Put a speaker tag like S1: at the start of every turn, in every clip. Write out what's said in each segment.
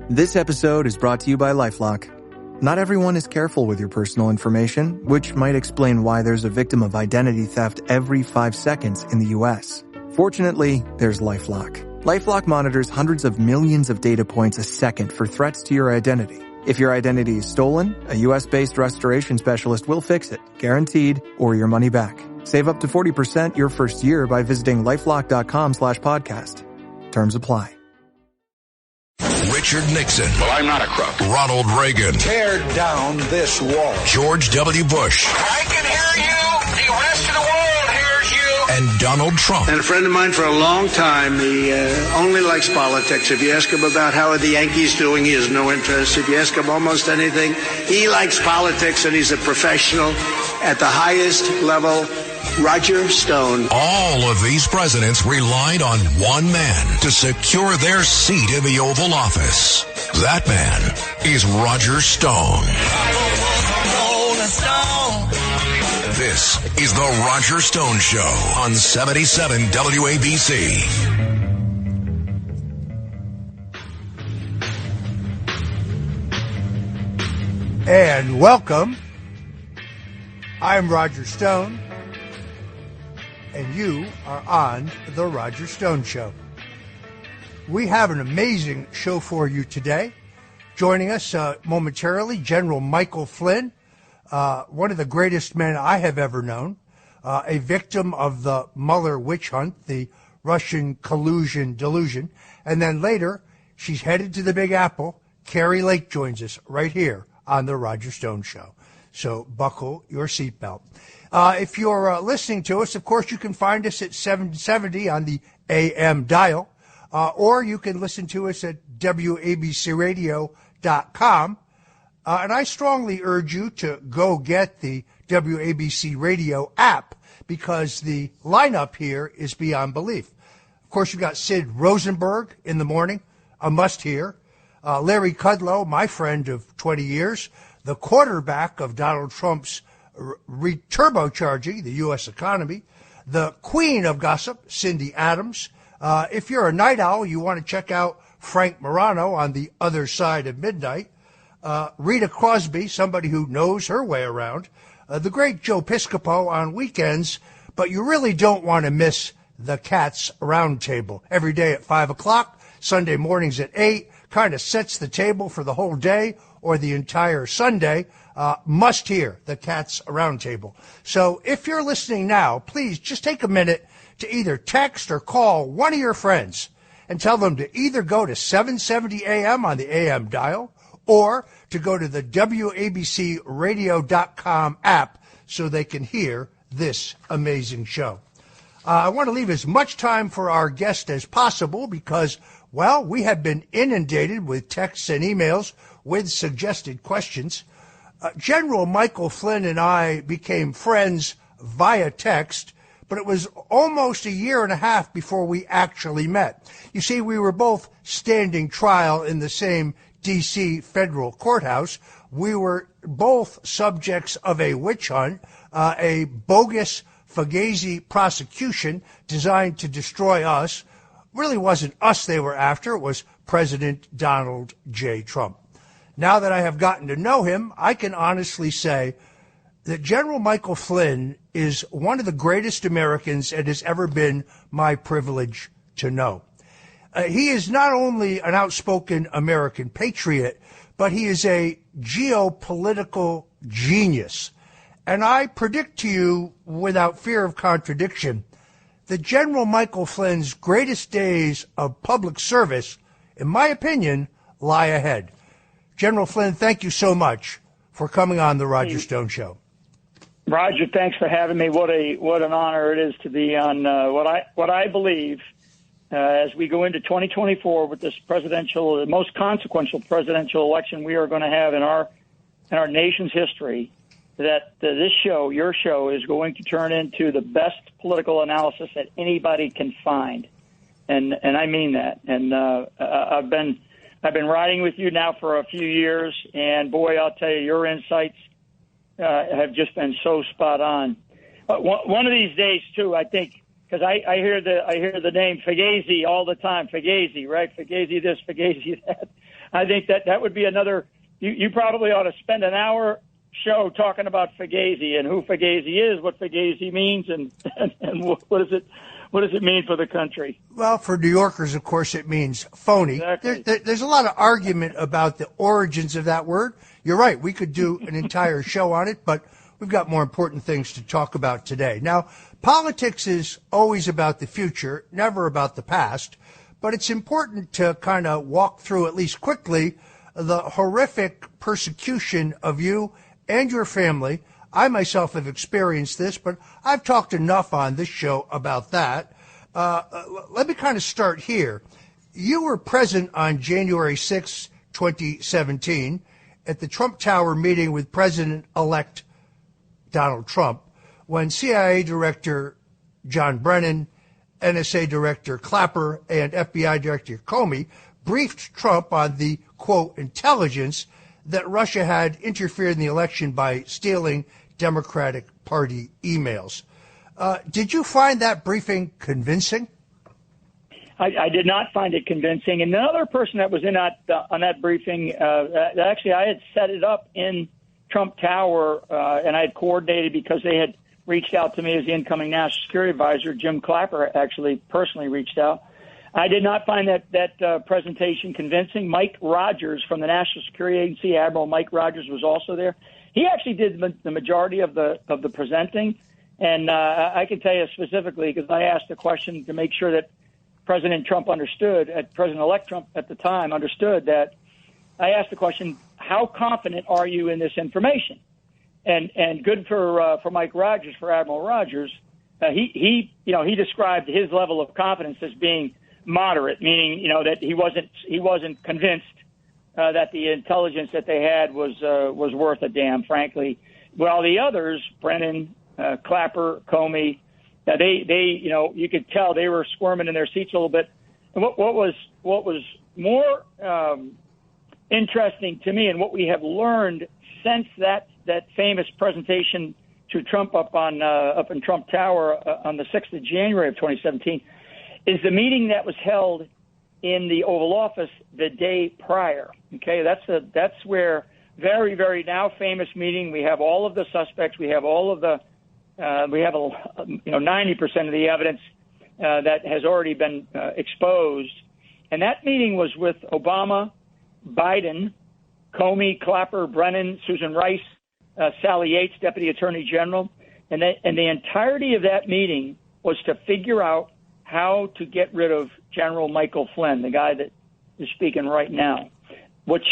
S1: This episode is brought to you by LifeLock. Not everyone is careful with your personal information, which might explain why there's a victim of identity theft every 5 seconds in the U.S. Fortunately, there's LifeLock. LifeLock monitors hundreds of millions of data points a second for threats to your identity. If your identity is stolen, a U.S.-based restoration specialist will fix it, guaranteed, or your money back. Save up to 40% your first year by visiting LifeLock.com/podcast. Terms apply.
S2: Richard Nixon.
S3: Well, I'm not a crook.
S2: Ronald Reagan.
S4: Tear down this wall.
S2: George W. Bush.
S3: I can hear you. The rest of the world hears you.
S2: And Donald Trump.
S5: And a friend of mine for a long time, he only likes politics. If you ask him about how are the Yankees doing, he has no interest. If you ask him almost anything, he likes politics, and he's a professional at the highest level. Roger Stone.
S2: All of these presidents relied on one man to secure their seat in the Oval Office. That man is Roger Stone. This is the Roger Stone Show on 77 WABC.
S6: And welcome. I'm Roger Stone. And you are on The Roger Stone Show. We have an amazing show for you today. Joining us momentarily, General Michael Flynn, one of the greatest men I have ever known, a victim of the Mueller witch hunt, the Russian collusion delusion. And then later, she's headed to the Big Apple. Kari Lake joins us right here on The Roger Stone Show. So buckle your seatbelt. If you're listening to us, of course, you can find us at 770 on the AM dial, or you can listen to us at WABCRadio.com. And I strongly urge you to go get the WABC Radio app because the lineup here is beyond belief. Of course, you've got Sid Rosenberg in the morning, a must-hear. Larry Kudlow, my friend of 20 years, the quarterback of Donald Trump's turbocharging the U.S. economy, the queen of gossip, Cindy Adams. If you're a night owl, you want to check out Frank Morano on The Other Side of Midnight. Rita Crosby, somebody who knows her way around. The great Joe Piscopo on weekends, but you really don't want to miss the Cats Roundtable. Every day at 5 o'clock, Sunday mornings at 8, kind of sets the table for the whole day or the entire Sunday. Must hear the Cats Roundtable. So if you're listening now, please just take a minute to either text or call one of your friends and tell them to either go to 770 AM on the AM dial or to go to the WABCRadio.com app so they can hear this amazing show. I want to leave as much time for our guest as possible because, well, we have been inundated with texts and emails with suggested questions. General Michael Flynn and I became friends via text, but it was almost a year and a half before we actually met. You see, we were both standing trial in the same D.C. federal courthouse. We were both subjects of a witch hunt, a bogus Fugazi prosecution designed to destroy us. Really wasn't us they were after. It was President Donald J. Trump. Now that I have gotten to know him, I can honestly say that General Michael Flynn is one of the greatest Americans it has ever been my privilege to know. He is not only an outspoken American patriot, but he is a geopolitical genius. And I predict to you, without fear of contradiction, that General Michael Flynn's greatest days of public service, in my opinion, lie ahead. General Flynn, thank you so much for coming on the Roger Stone Show.
S7: Roger, thanks for having me. What an honor it is to be on what I believe as we go into 2024 with this the most consequential presidential election we are going to have in our nation's history. That your show, is going to turn into the best political analysis that anybody can find, and I mean that. And I've been riding with you now for a few years, and boy, I'll tell you, your insights have just been so spot on. One of these days, too, I think because I hear the name Fugazi all the time. Fugazi, right? Fugazi this, Fugazi that. I think that would be another. You probably ought to spend an hour show talking about Fugazi and who Fugazi is, what Fugazi means, and what does it mean for the country?
S6: Well, for New Yorkers, of course, it means phony.
S7: Exactly.
S6: There's a lot of argument about the origins of that word. You're right. We could do an entire show on it, but we've got more important things to talk about today. Now, politics is always about the future, never about the past, but it's important to kind of walk through, at least quickly, the horrific persecution of you and your family. I myself have experienced this, but I've talked enough on this show about that. Let me kind of start here. You were present on January 6, 2017, at the Trump Tower meeting with President-elect Donald Trump, when CIA Director John Brennan, NSA Director Clapper, and FBI Director Comey briefed Trump on the, quote, intelligence that Russia had interfered in the election by stealing Democratic Party emails. Did you find that briefing convincing?
S7: I did not find it convincing. And another person that was in on that briefing, actually I had set it up in Trump Tower, and I had coordinated because they had reached out to me as the incoming National Security Advisor. Jim Clapper actually personally reached out. I did not find that presentation convincing. Mike Rogers from the National Security Agency, Admiral Mike Rogers, was also there. He actually did the majority of the presenting, and I can tell you specifically because I asked the question to make sure that President Trump understood, President-elect Trump at the time understood that. I asked the question, how confident are you in this information? And good for Mike Rogers, for Admiral Rogers, he described his level of confidence as being moderate, meaning that he wasn't convinced that the intelligence that they had was worth a damn, frankly. While the others, Brennan, Clapper, Comey, they you could tell they were squirming in their seats a little bit. And what was more interesting to me, and what we have learned since that famous presentation to Trump up in Trump Tower on the 6th of January of 2017, is the meeting that was held in the Oval Office the day prior. Okay, that's where very, very now famous meeting. We have all of the suspects. We have all of the 90% of the evidence that has already been exposed. And that meeting was with Obama, Biden, Comey, Clapper, Brennan, Susan Rice, Sally Yates, Deputy Attorney General, and the entirety of that meeting was to figure out how to get rid of General Michael Flynn, the guy that is speaking right now, which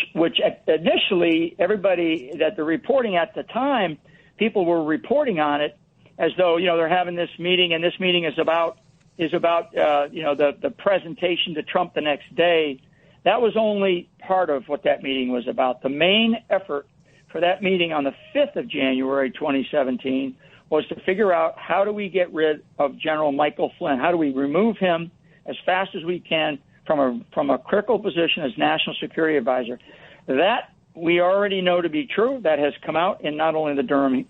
S7: initially everybody that the reporting at the time, people were reporting on it as though they're having this meeting, and this meeting is about the presentation to Trump the next day. That was only part of what that meeting was about. The main effort for that meeting on the 5th of January 2017 was to figure out how do we get rid of General Michael Flynn? How do we remove him as fast as we can from a critical position as National Security Advisor? That we already know to be true. That has come out in not only the Durham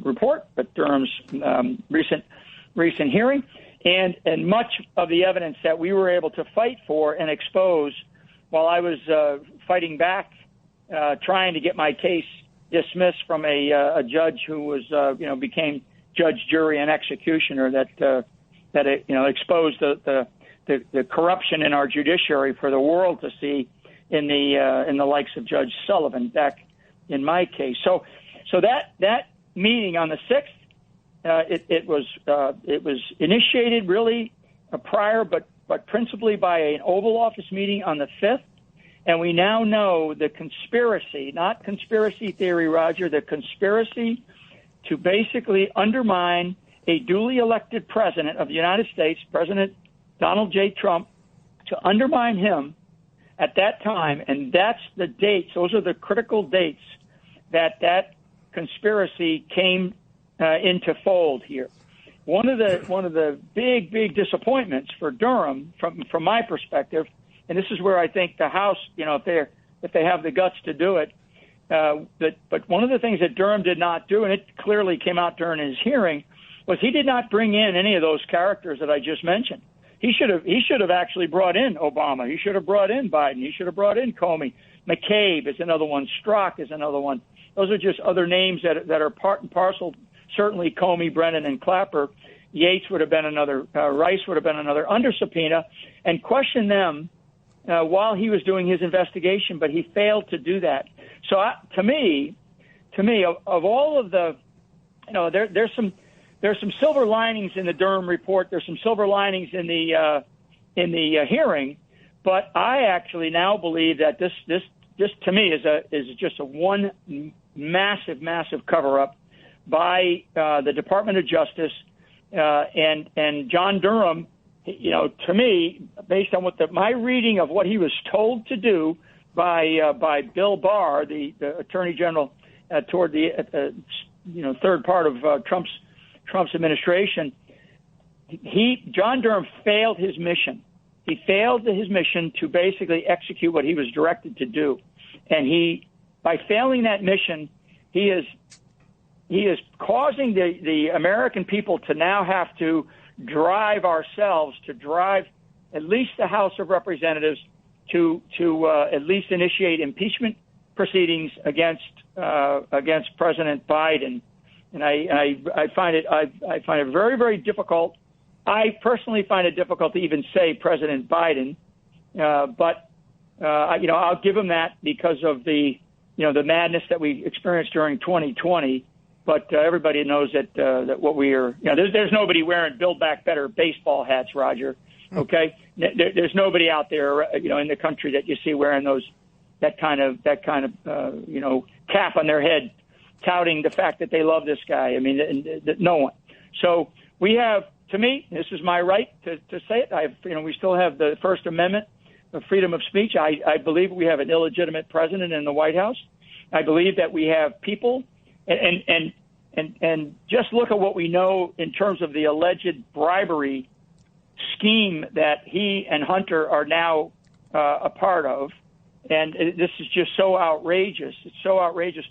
S7: report, but Durham's recent hearing, and much of the evidence that we were able to fight for and expose while I was fighting back, trying to get my case dismissed from a judge who was became judge, jury, and executioner that exposed the corruption in our judiciary for the world to see in the likes of Judge Sullivan back in my case. So that meeting on the 6th, it was initiated really prior, but principally by an Oval Office meeting on the 5th. And we now know the conspiracy, not conspiracy theory, Roger, the conspiracy to basically undermine a duly elected president of the United States, President Donald J. Trump, to undermine him at that time. And that's the dates. Those are the critical dates that conspiracy came into fold here. One of the big disappointments for Durham, from my perspective, and this is where I think the House, if they have the guts to do it, but one of the things that Durham did not do, and it clearly came out during his hearing, was he did not bring in any of those characters that I just mentioned. He should have actually brought in Obama. He should have brought in Biden. He should have brought in Comey. McCabe is another one. Strzok is another one. Those are just other names that are part and parcel. Certainly Comey, Brennan, and Clapper. Yates would have been another. Rice would have been another under subpoena, and question them while he was doing his investigation. But he failed to do that. So to me, of all of the, there's some silver linings in the Durham report. There's some silver linings in the hearing, but I actually now believe that this to me is just a one massive cover up by the Department of Justice and John Durham. To me, based on my reading of what he was told to do by Bill Barr, the Attorney General, toward the third part of Trump's administration, John Durham failed his mission. He failed his mission to basically execute what he was directed to do, and by failing that mission, he is causing the American people to now have to drive at least the House of Representatives to at least initiate impeachment proceedings against President Biden. And I find it very, very difficult. I personally find it difficult to even say President Biden, but I'll give him that because of the madness that we experienced during 2020. But everybody knows that what we are. There's nobody wearing Build Back Better baseball hats, Roger. Okay, there's nobody out there, in the country that you see wearing that kind of cap on their head, touting the fact that they love this guy. I mean, no one. So we have, to me, this is my right to say it. We still have the First Amendment of freedom of speech. I believe we have an illegitimate president in the White House. I believe that we have people, and just look at what we know in terms of the alleged bribery scheme that he and Hunter are now a part of. And this is just so outrageous. It's so outrageous.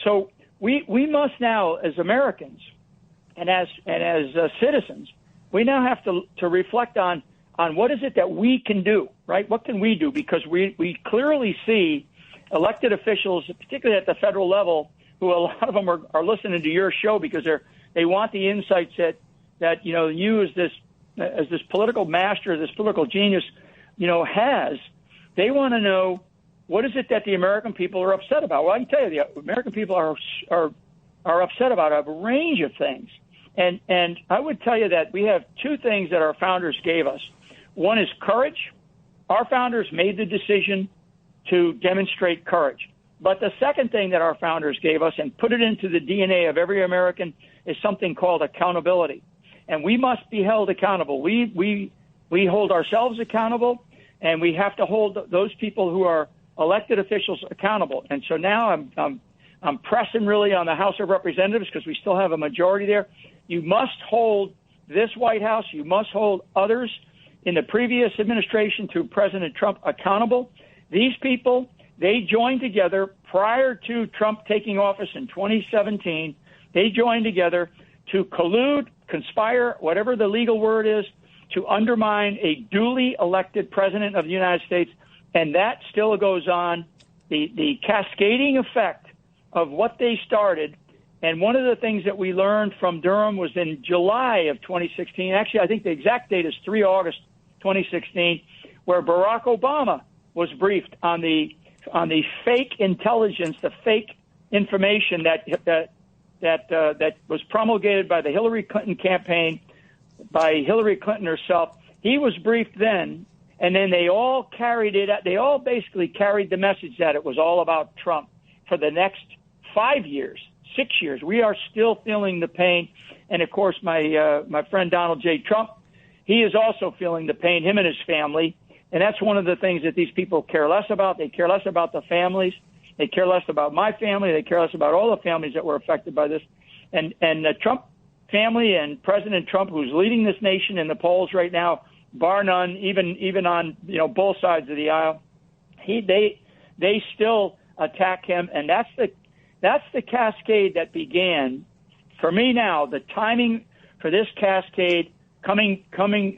S7: So we must now, as Americans and as citizens, we now have to reflect on what is it that we can do, right? What can we do? Because we clearly see elected officials, particularly at the federal level, who a lot of them are listening to your show because they want the insights that you as this political master, this political genius, has. They want to know, what is it that the American people are upset about? Well, I can tell you, the American people are upset about a range of things. And I would tell you that we have two things that our founders gave us. One is courage. Our founders made the decision to demonstrate courage. But the second thing that our founders gave us and put it into the DNA of every American is something called accountability. And we must be held accountable. We hold ourselves accountable, and we have to hold those people who are elected officials accountable. And so now I'm pressing really on the House of Representatives because we still have a majority there. You must hold this White House. You must hold others in the previous administration to President Trump accountable. These people, they joined together prior to Trump taking office in 2017. They joined together to collude, conspire, whatever the legal word is, to undermine a duly elected president of the United States. And that still goes on, the cascading effect of what they started. And one of the things that we learned from Durham was in July of 2016. Actually, I think the exact date is 3 August 2016, where Barack Obama was briefed on the fake intelligence, the fake information that was promulgated by the Hillary Clinton campaign, by Hillary Clinton herself. He was briefed then, and then they all carried it. They all basically carried the message that it was all about Trump for the next 5 years, 6 years. We are still feeling the pain, and of course, my friend Donald J. Trump, he is also feeling the pain. Him and his family. And that's one of the things that these people care less about. They care less about the families. They care less about my family. They care less about all the families that were affected by this. And the Trump family and President Trump, who's leading this nation in the polls right now, bar none, even on both sides of the aisle, they still attack him. And that's the cascade that began. For me now, the timing for this cascade coming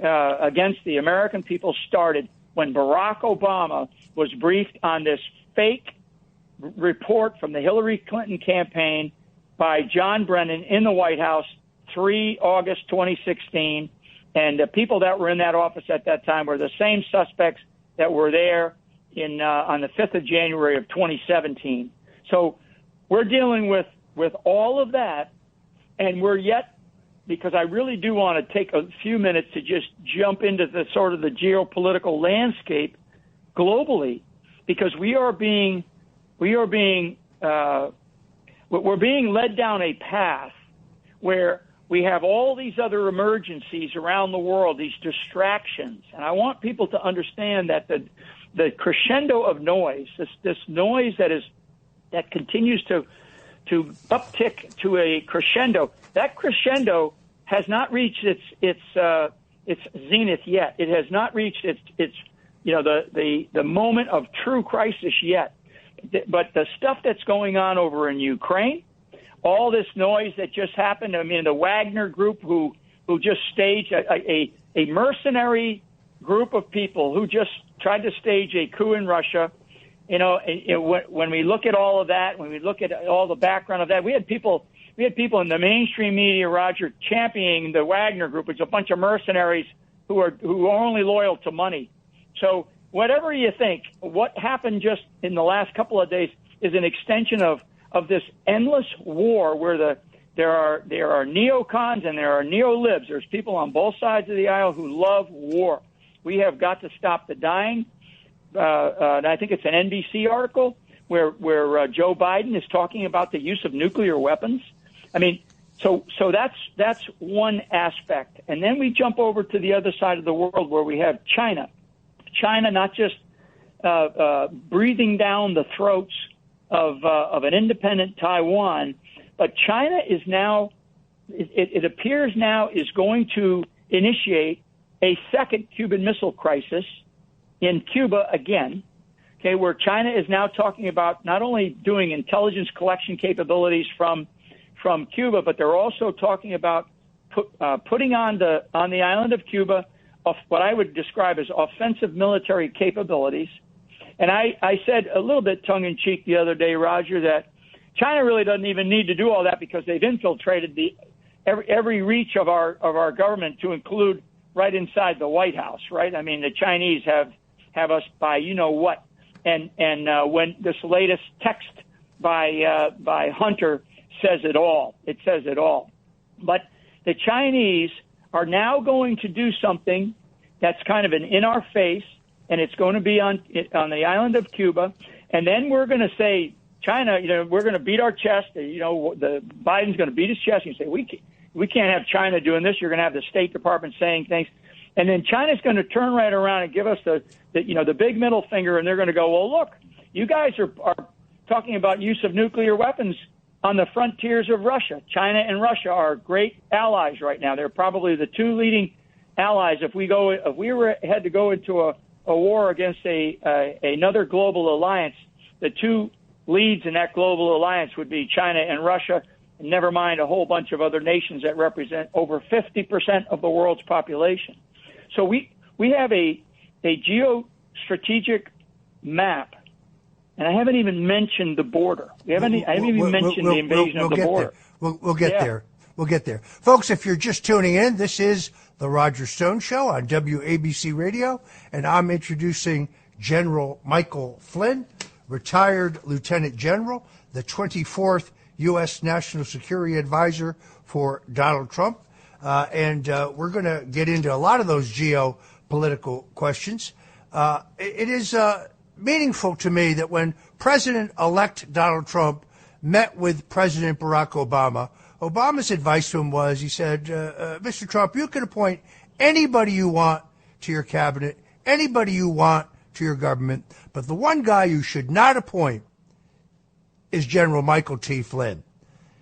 S7: against the American people started when Barack Obama was briefed on this fake report from the Hillary Clinton campaign by John Brennan in the White House, 3 August 2016. And the people that were in that office at that time were the same suspects that were there on the 5th of January of 2017. So we're dealing with all of that, and we're yet, because I really do want to take a few minutes to just jump into the sort of the geopolitical landscape globally, because we're being led down a path where we have all these other emergencies around the world, these distractions. And I want people to understand that the crescendo of noise, this noise that continues to uptick to a crescendo, that crescendo has not reached its zenith yet. It has not reached its the moment of true crisis yet. But the stuff that's going on over in Ukraine, all this noise that just happened, I mean, the Wagner group who just staged a mercenary group of people who just tried to stage a coup in Russia. When we look at all of that, when we look at all the background of that, we had people in the mainstream media, Roger, championing the Wagner group. It's a bunch of mercenaries who are only loyal to money. So whatever you think, what happened just in the last couple of days is an extension of this endless war where there are neocons and there are neolibs. There's people on both sides of the aisle who love war. We have got to stop the dying. And I think it's an NBC article where Joe Biden is talking about the use of nuclear weapons. I mean, so that's one aspect. And then we jump over to the other side of the world where we have China. China not just breathing down the throats of an independent Taiwan, but China is now, it appears now, is going to initiate a second Cuban Missile Crisis in Cuba again, okay, where China is now talking about not only doing intelligence collection capabilities from Cuba, but they're also talking about putting on the island of Cuba what I would describe as offensive military capabilities. And I said a little bit tongue-in-cheek the other day, Roger, that China really doesn't even need to do all that because they've infiltrated every reach of our government to include right inside the White House, right? I mean, the Chinese have us by you-know-what. And when this latest text by Hunter says it all. It says it all. But the Chinese are now going to do something that's kind of an in-our-face, and it's going to be on the island of Cuba. And then we're going to say, China, we're going to beat our chest. The Biden's going to beat his chest and say, we can't have China doing this. You're going to have the State Department saying things. And then China's going to turn right around and give us the big middle finger, and they're going to go, well, look, you guys are talking about use of nuclear weapons on the frontiers of Russia. China and Russia are great allies right now. They're probably the two leading allies. If we had to go into a war against another global alliance, the two leads in that global alliance would be China and Russia, and never mind a whole bunch of other nations that represent over 50% of the world's population. So we have a geostrategic map. And I haven't even mentioned the border. I haven't even mentioned the invasion of the border.
S6: We'll get there. We'll get there. Folks, if you're just tuning in, this is The Roger Stone Show on WABC Radio, and I'm introducing General Michael Flynn, retired Lieutenant General, the 24th U.S. National Security Advisor for Donald Trump. And we're going to get into a lot of those geopolitical questions. It is meaningful to me that when President-elect Donald Trump met with President Barack Obama, Obama's advice to him was, he said, Mr. Trump, you can appoint anybody you want to your cabinet, anybody you want to your government, but the one guy you should not appoint is General Michael T. Flynn.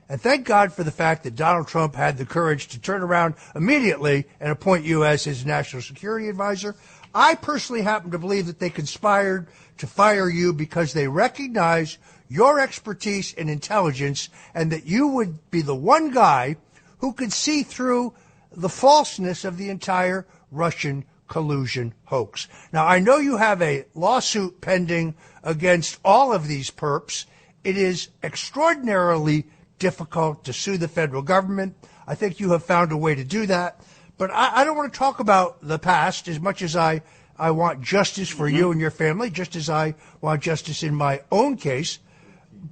S6: And thank God for the fact that Donald Trump had the courage to turn around immediately and appoint you as his national security advisor. I personally happen to believe that they conspired to fire you because they recognize your expertise and intelligence, and that you would be the one guy who could see through the falseness of the entire Russian collusion hoax. Now, I know you have a lawsuit pending against all of these perps. It is extraordinarily difficult to sue the federal government. I think you have found a way to do that. But I don't want to talk about the past as much as I want justice for you and your family, just as I want justice in my own case.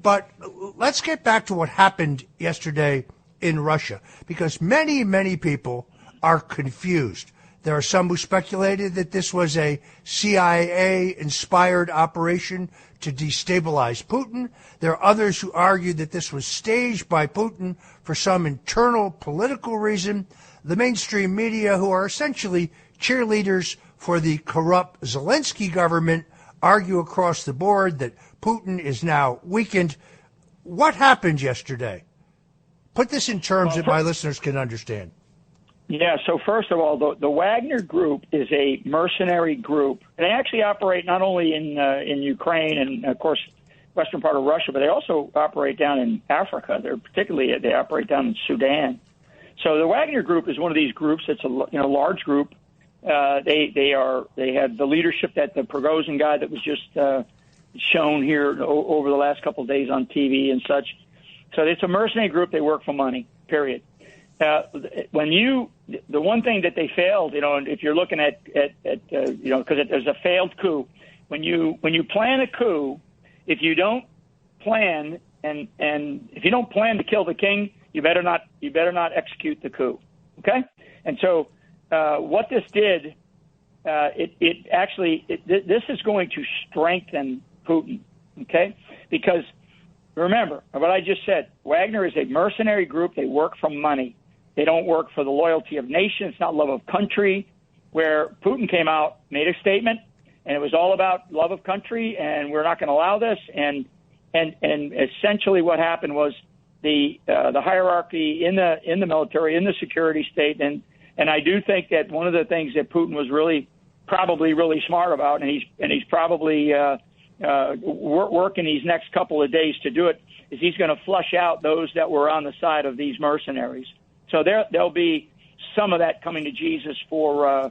S6: But let's get back to what happened yesterday in Russia, because many, many people are confused. There are some who speculated that this was a CIA-inspired operation to destabilize Putin. There are others who argued that this was staged by Putin for some internal political reason. The mainstream media, who are essentially cheerleaders for the corrupt Zelensky government, argue across the board that Putin is now weakened. What happened yesterday? Put this in terms that my listeners can understand.
S7: Yeah, so first of all, the Wagner Group is a mercenary group. They actually operate not only in Ukraine and, of course, western part of Russia, but they also operate down in Africa. They operate down in Sudan. So the Wagner Group is one of these groups. It's a large group. They have the leadership that the Prigozhin guy that was just shown here over the last couple of days on TV and such. So it's a mercenary group. They work for money, period. The one thing that they failed, and if you're looking at because there's a failed coup. When you plan a coup, if you don't plan and if you don't plan to kill the king, you better not execute the coup. Okay? And so what this did, this is going to strengthen Putin. Okay? Because remember what I just said. Wagner is a mercenary group. They work for money. They don't work for the loyalty of nations. It's not love of country. Where Putin came out, made a statement, and it was all about love of country, and we're not going to allow this. And essentially, what happened was the hierarchy in the military, in the security state, and I do think that one of the things that Putin was probably really smart about, and he's probably working these next couple of days to do it, is he's going to flush out those that were on the side of these mercenaries. So there'll be some of that coming to Jesus for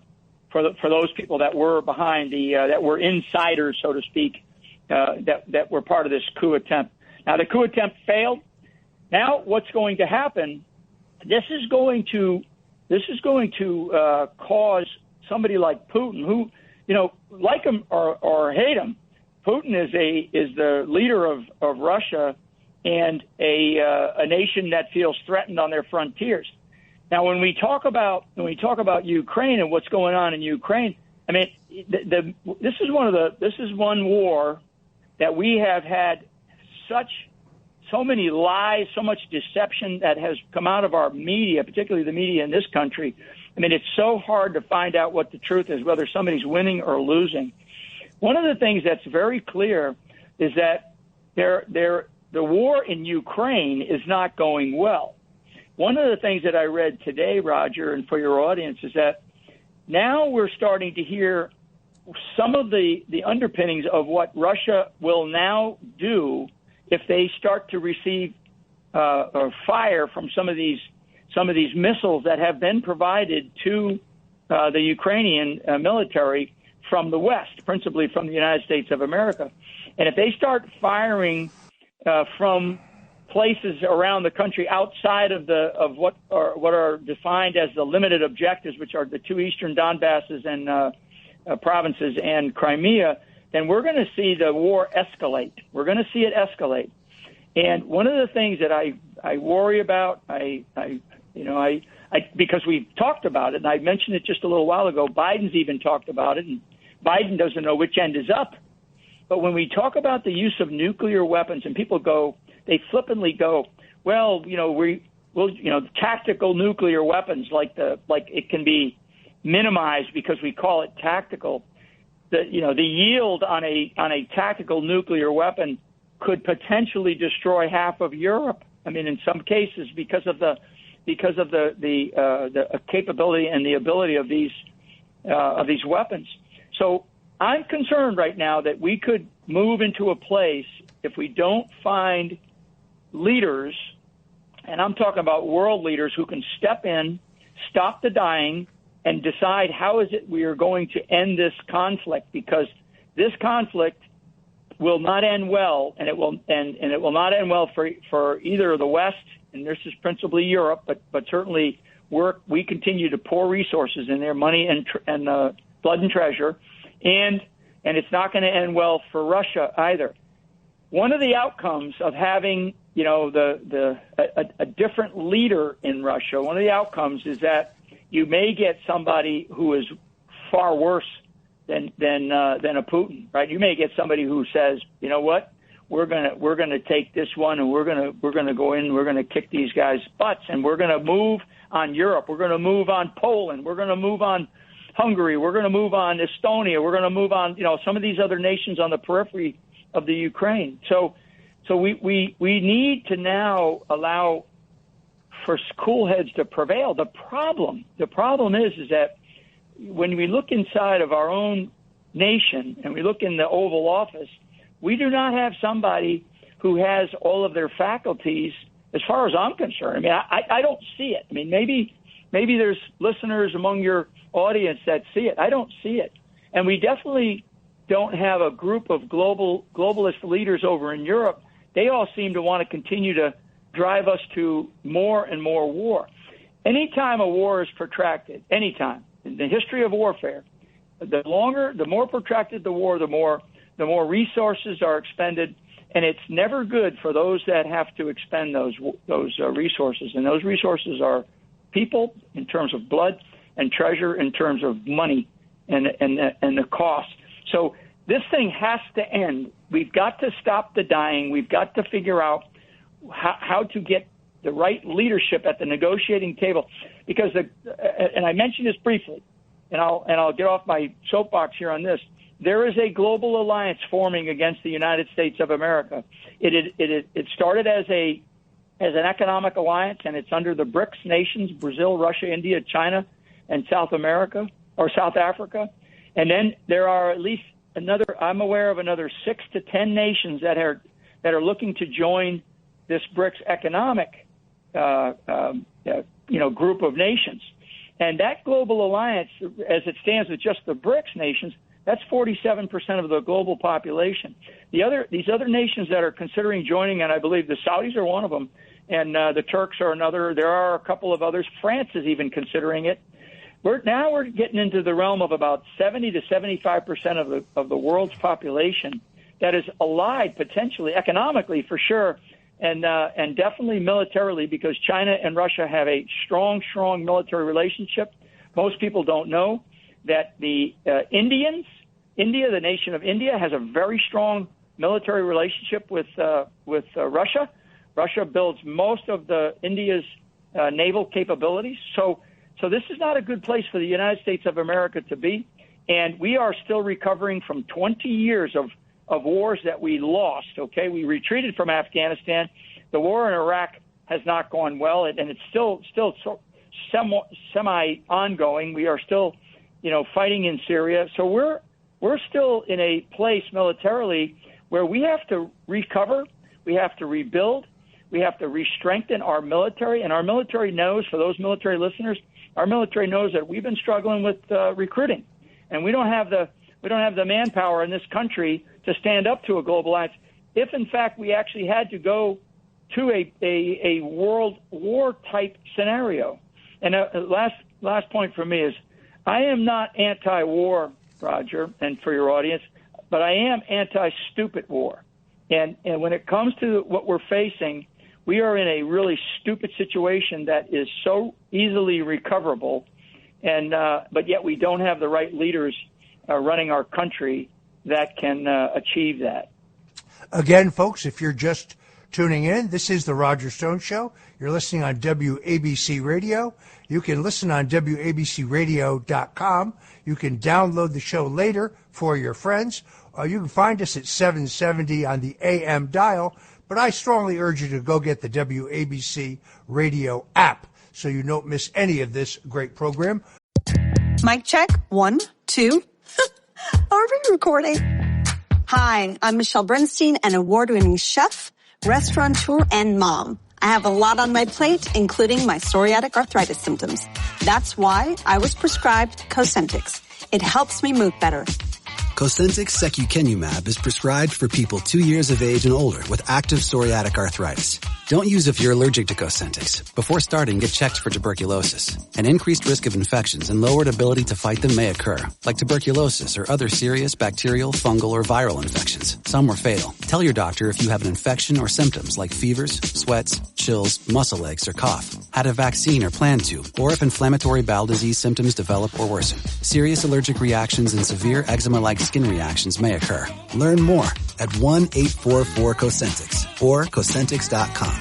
S7: those people that were behind that were insiders, so to speak, that were part of this coup attempt. Now the coup attempt failed. Now what's going to happen? This is going to cause somebody like Putin, who like him or hate him, Putin is the leader of Russia and a nation that feels threatened on their frontiers. Now, when we talk about Ukraine and what's going on in Ukraine, I mean, this is one war that we have had so many lies, so much deception that has come out of our media, particularly the media in this country. I mean, it's so hard to find out what the truth is, whether somebody's winning or losing. One of the things that's very clear is that the war in Ukraine is not going well. One of the things that I read today, Roger, and for your audience, is that now we're starting to hear some of the underpinnings of what Russia will now do if they start to receive fire from some of these missiles that have been provided to the Ukrainian military from the West, principally from the United States of America. And if they start firing from places around the country outside of what are defined as the limited objectives, which are the two eastern Donbasses and provinces and Crimea, then we're going to see the war escalate. We're going to see it escalate. And one of the things that I worry about, because we've talked about it, and I mentioned it just a little while ago, Biden's even talked about it, and Biden doesn't know which end is up. But when we talk about the use of nuclear weapons, and people they flippantly go, well, tactical nuclear weapons, like it can be minimized because we call it tactical. The yield on a tactical nuclear weapon could potentially destroy half of Europe. I mean, in some cases, because of the capability and the ability of these weapons. So I'm concerned right now that we could move into a place if we don't find leaders, and I'm talking about world leaders who can step stop the dying and decide how is it we are going to end this conflict, because this conflict will not end well, and it will not end well for either the West, and this is principally Europe, but certainly we continue to pour resources in there, money and blood and treasure, and it's not going to end well for Russia either. One of the outcomes of having a different leader in Russia, one of the outcomes is that you may get somebody who is far worse than a Putin, right? You may get somebody who says, you know what, we're gonna take this one, and we're gonna go in, we're gonna kick these guys' butts, and we're gonna move on Europe, we're gonna move on Poland, we're gonna move on Hungary, we're gonna move on Estonia, we're gonna move on some of these other nations on the periphery of the Ukraine. So we need to now allow for cool heads to prevail. The problem is that when we look inside of our own nation and we look in the Oval Office, we do not have somebody who has all of their faculties, as far as I'm concerned. I mean, I don't see it. I mean, maybe there's listeners among your audience that see it. I don't see it. And we definitely don't have a group of globalist leaders over in Europe. They all seem to want to continue to drive us to more and more war. Anytime a war is protracted, anytime, in the history of warfare, the more protracted the war, the more resources are expended, and it's never good for those that have to expend those resources. And those resources are people in terms of blood, and treasure in terms of money and the cost. So this thing has to end. We've got to stop the dying. We've got to figure out how to get the right leadership at the negotiating table, because and I mentioned this briefly, and I'll get off my soapbox here on this. There is a global alliance forming against the United States of America. It started as an economic alliance, and it's under the BRICS nations: Brazil, Russia, India, China, and South Africa. And then there are at least I'm aware of another 6 to 10 nations that are looking to join this BRICS economic group of nations. And that global alliance, as it stands with just the BRICS nations, that's 47% of the global population. These other nations that are considering joining, and I believe the Saudis are one of them, and the Turks are another. There are a couple of others. France is even considering it. We're getting into the realm of about 70 to 75% of the world's population that is allied potentially, economically for sure, and definitely militarily, because China and Russia have a strong military relationship. Most people don't know that the the nation of India, has a very strong military relationship with Russia. Russia builds most of India's naval capabilities. So this is not a good place for the United States of America to be, and we are still recovering from 20 years of wars that we lost, okay? We retreated from Afghanistan. The war in Iraq has not gone well, and it's still semi-ongoing. We are still, fighting in Syria. So we're still in a place militarily where we have to recover, we have to rebuild, we have to re-strengthen our military, and our military knows, for those military listeners, our military knows that we've been struggling with recruiting, and we don't have the manpower in this country to stand up to a global alliance. If in fact we actually had to go to a world war type scenario, and last point for me is, I am not anti-war, Roger, and for your audience, but I am anti-stupid war. And when it comes to what we're facing, we are in a really stupid situation that is so easily recoverable, and but yet we don't have the right leaders running our country that can achieve that. Again, folks, if you're just tuning in, this is the Roger Stone Show. You're listening on WABC Radio. You can listen on WABCRadio.com. You can download the show later for your friends. You can find us at 770 on the AM dial. But I strongly urge you to go get the WABC Radio app so you don't miss any of this great program.
S8: Mic check. 1, 2. Are we recording? Hi, I'm Michelle Bernstein, an award-winning chef, restaurateur, and mom. I have a lot on my plate, including my psoriatic arthritis symptoms. That's why I was prescribed Cosentyx. It helps me move better.
S9: Cosentyx secukinumab is prescribed for people 2 years of age and older with active psoriatic arthritis. Don't use if you're allergic to Cosentyx. Before starting, get checked for tuberculosis. An increased risk of infections and lowered ability to fight them may occur, like tuberculosis or other serious bacterial, fungal, or viral infections. Some were fatal. Tell your doctor if you have an infection or symptoms like fevers, sweats, chills, muscle aches, or cough, had a vaccine or plan to, or if inflammatory bowel disease symptoms develop or worsen. Serious allergic reactions and severe eczema-like skin reactions may occur. Learn more at 1-844-COSENTYX or Cosentyx.com.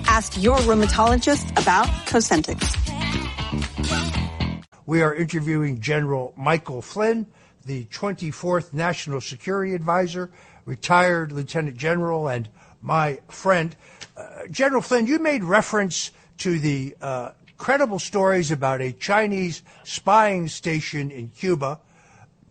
S8: Ask your rheumatologist about Cosentyx.
S6: We are interviewing General Michael Flynn, the 24th National Security Advisor, retired Lieutenant General, and my friend. General Flynn, you made reference to the credible stories about a Chinese spying station in Cuba.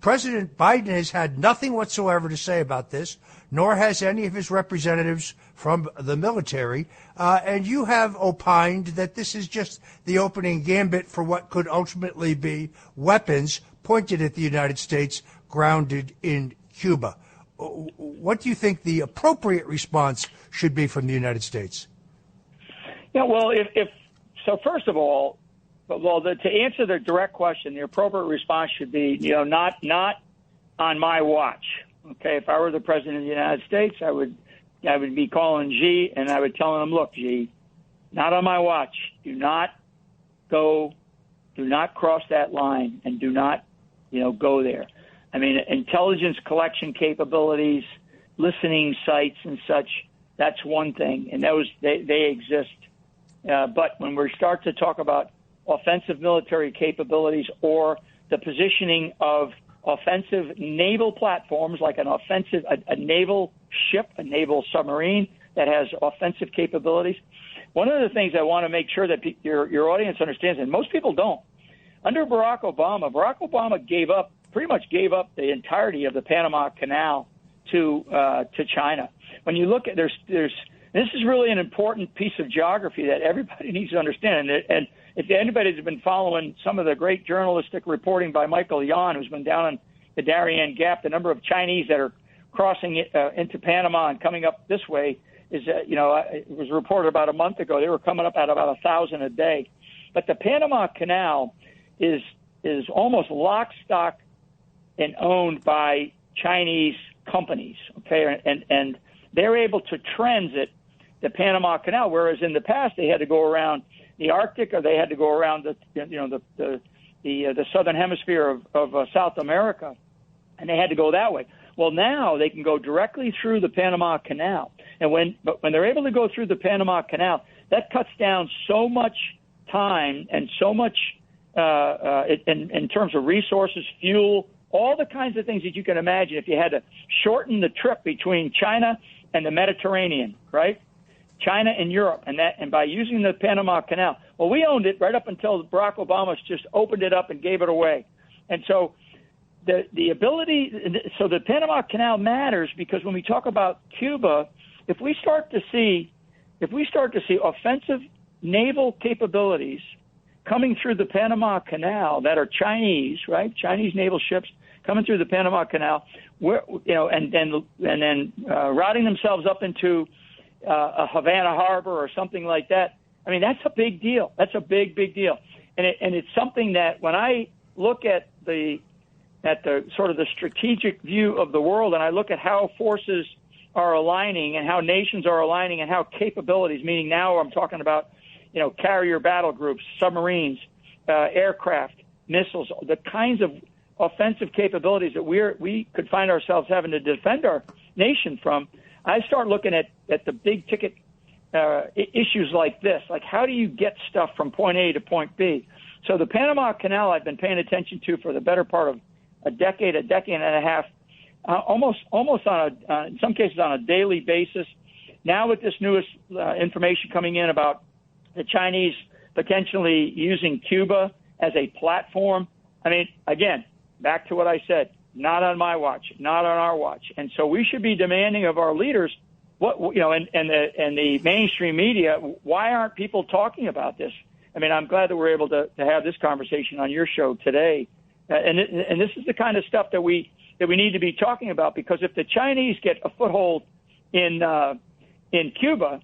S6: President Biden has had nothing whatsoever to say about this, nor has any of his representatives from the military. And you have opined that this is just the opening gambit for what could ultimately be weapons pointed at the United States grounded in Cuba. What do you think the appropriate response should be from the United States?
S7: Yeah, well, so first of all, to answer the direct question, the appropriate response should be, not on my watch. Okay, if I were the president of the United States, I would be calling Xi and I would tell him, look, Xi, not on my watch. Do not cross that line, and do not, go there. I mean, intelligence collection capabilities, listening sites and such, that's one thing, and they exist. But when we start to talk about offensive military capabilities or the positioning of offensive naval platforms, like a naval ship, a naval submarine that has offensive capabilities. One of the things I want to make sure that your audience understands, and most people don't, under Barack Obama pretty much gave up the entirety of the Panama Canal to China. When you look at this is really an important piece of geography that everybody needs to understand. And if anybody's been following some of the great journalistic reporting by Michael Yan, who's been down in the Darien Gap, the number of Chinese that are crossing into Panama and coming up this way is, it was reported about a month ago, they were coming up at about 1,000 a day. But the Panama Canal is almost lock, stock, and owned by Chinese companies, okay? And they're able to transit the Panama Canal, whereas in the past they had to go around the Arctic, or they had to go around the southern hemisphere of South America, and they had to go that way. Well, now they can go directly through the Panama Canal, and when they're able to go through the Panama Canal, that cuts down so much time and so much in terms of resources, fuel, all the kinds of things that you can imagine if you had to shorten the trip between China and the Mediterranean, right? China and Europe, and by using the Panama Canal. Well, we owned it right up until Barack Obama just opened it up and gave it away. And so the Panama Canal matters, because when we talk about Cuba, if we start to see offensive naval capabilities coming through the Panama Canal that are Chinese, right? Chinese naval ships coming through the Panama Canal, and then routing themselves up into a Havana Harbor or something like that. I mean, that's a big deal. That's a big deal. And it's something that when I look at the sort of the strategic view of the world, and I look at how forces are aligning and how nations are aligning and how capabilities, meaning now I'm talking about, carrier battle groups, submarines, aircraft, missiles, the kinds of offensive capabilities that we could find ourselves having to defend our nation from. I start looking at the big ticket issues like this, like how do you get stuff from point A to point B? So the Panama Canal I've been paying attention to for the better part of a decade and a half, almost on in some cases on a daily basis. Now with this newest information coming in about the Chinese potentially using Cuba as a platform, I mean, again, back to what I said, not on my watch, not on our watch. And so we should be demanding of our leaders and the mainstream media, why aren't people talking about this? I mean, I'm glad that we're able to have this conversation on your show today. And this is the kind of stuff that we need to be talking about, because if the Chinese get a foothold in Cuba,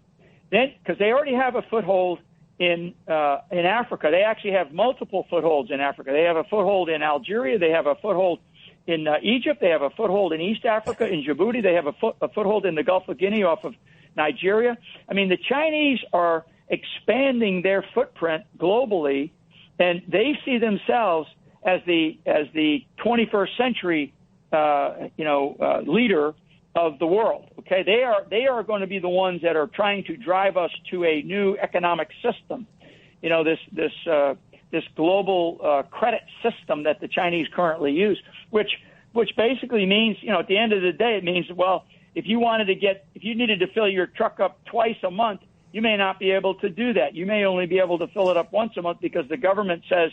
S7: then, because they already have a foothold in Africa, they actually have multiple footholds in Africa. They have a foothold in Algeria. They have a foothold in Egypt. They have a foothold in East Africa, in Djibouti. They have a foothold in the Gulf of Guinea off of Nigeria. I mean, the Chinese are expanding their footprint globally, and they see themselves as the 21st century leader of the world. Okay, they are going to be the ones that are trying to drive us to a new economic system. You know, this global credit system that the Chinese currently use, which basically means, you know, at the end of the day, it means, well, if you needed to fill your truck up twice a month, you may not be able to do that. You may only be able to fill it up once a month because the government says,